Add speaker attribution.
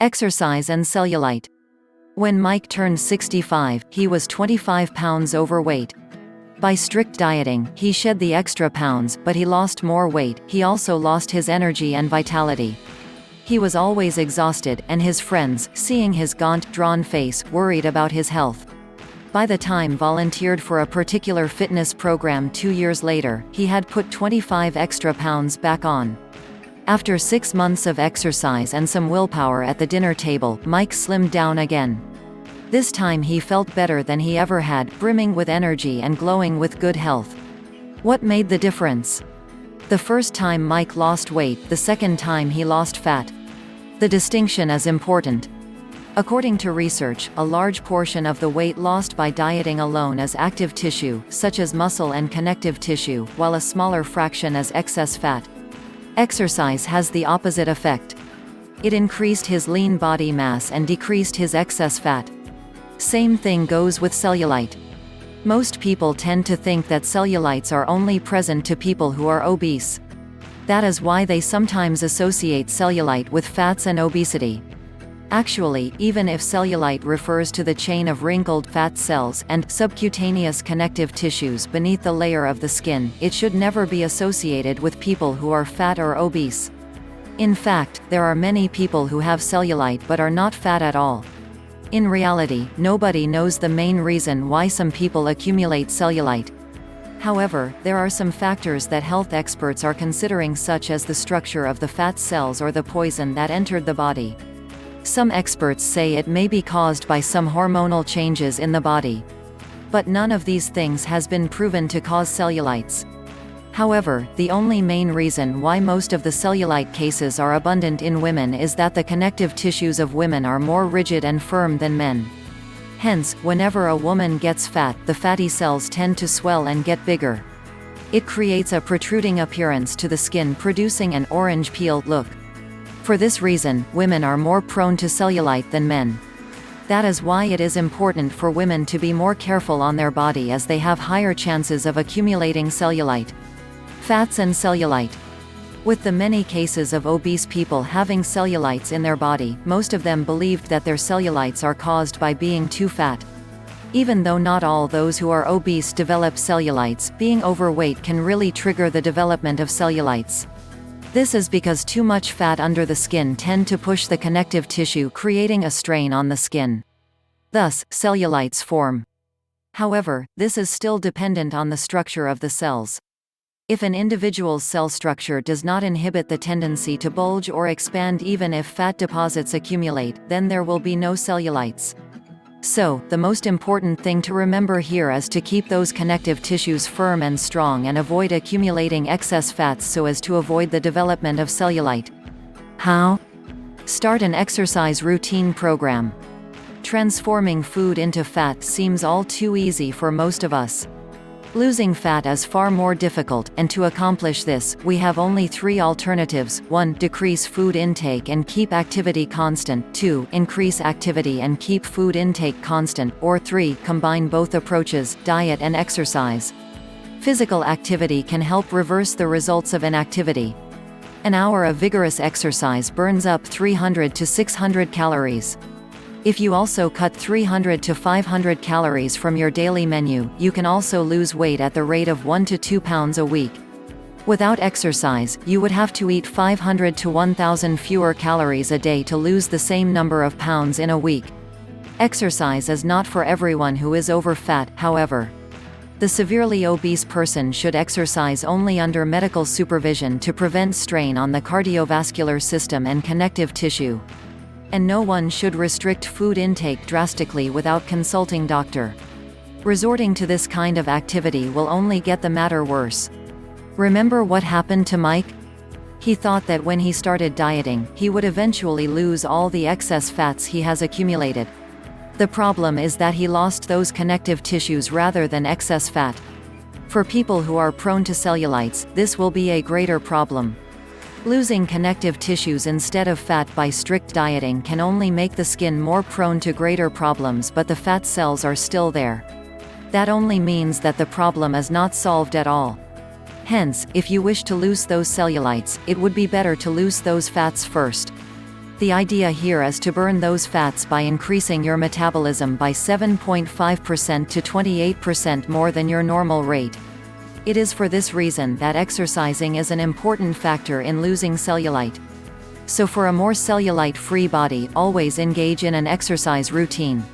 Speaker 1: Exercise and cellulite. When Mike turned 65, he was 25 pounds overweight. By strict dieting, he shed the extra pounds, but he lost more weight. He also lost his energy and vitality. He was always exhausted, and his friends, seeing his gaunt, drawn face, worried about his health. By the time volunteered for a particular fitness program 2 years later, he had put 25 extra pounds back on. After 6 months of exercise and some willpower at the dinner table, Mike slimmed down again. This time he felt better than he ever had, brimming with energy and glowing with good health. What made the difference? The first time Mike lost weight, the second time he lost fat. The distinction is important. According to research, a large portion of the weight lost by dieting alone is active tissue, such as muscle and connective tissue, while a smaller fraction is excess fat. Exercise has the opposite effect. It increased his lean body mass and decreased his excess fat. Same thing goes with cellulite. Most people tend to think that cellulites are only present to people who are obese. That is why they sometimes associate cellulite with fats and obesity. Actually, even if cellulite refers to the chain of wrinkled fat cells and subcutaneous connective tissues beneath the layer of the skin, it should never be associated with people who are fat or obese. In fact, there are many people who have cellulite but are not fat at all. In reality, nobody knows the main reason why some people accumulate cellulite. However, there are some factors that health experts are considering, such as the structure of the fat cells or the poison that entered the body. Some experts say it may be caused by some hormonal changes in the body. But none of these things has been proven to cause cellulites. However, the only main reason why most of the cellulite cases are abundant in women is that the connective tissues of women are more rigid and firm than men. Hence, whenever a woman gets fat, the fatty cells tend to swell and get bigger. It creates a protruding appearance to the skin, producing an orange peeled look. For this reason, women are more prone to cellulite than men. That is why it is important for women to be more careful on their body, as they have higher chances of accumulating cellulite. Fats and cellulite. With the many cases of obese people having cellulites in their body, most of them believed that their cellulites are caused by being too fat. Even though not all those who are obese develop cellulites, being overweight can really trigger the development of cellulites. This is because too much fat under the skin tend to push the connective tissue, creating a strain on the skin. Thus, cellulites form. However, this is still dependent on the structure of the cells. If an individual's cell structure does not inhibit the tendency to bulge or expand even if fat deposits accumulate, then there will be no cellulites. So, the most important thing to remember here is to keep those connective tissues firm and strong and avoid accumulating excess fats so as to avoid the development of cellulite. How? Start an exercise routine program. Transforming food into fat seems all too easy for most of us. Losing fat is far more difficult, and to accomplish this, we have only 3 alternatives. 1. Decrease food intake and keep activity constant. 2. Increase activity and keep food intake constant. Or 3. Combine both approaches, diet and exercise. Physical activity can help reverse the results of inactivity. An hour of vigorous exercise burns up 300 to 600 calories. If you also cut 300 to 500 calories from your daily menu, you can also lose weight at the rate of 1 to 2 pounds a week. Without exercise, you would have to eat 500 to 1,000 fewer calories a day to lose the same number of pounds in a week. Exercise is not for everyone who is over fat, however. The severely obese person should exercise only under medical supervision to prevent strain on the cardiovascular system and connective tissue. And no one should restrict food intake drastically without consulting doctor. Resorting to this kind of activity will only get the matter worse. Remember what happened to Mike? He thought that when he started dieting, he would eventually lose all the excess fats he has accumulated. The problem is that he lost those connective tissues rather than excess fat. For people who are prone to cellulites, this will be a greater problem. Losing connective tissues instead of fat by strict dieting can only make the skin more prone to greater problems, but the fat cells are still there. That only means that the problem is not solved at all. Hence, if you wish to lose those cellulites, it would be better to lose those fats first. The idea here is to burn those fats by increasing your metabolism by 7.5% to 28% more than your normal rate. It is for this reason that exercising is an important factor in losing cellulite. So for a more cellulite-free body, always engage in an exercise routine.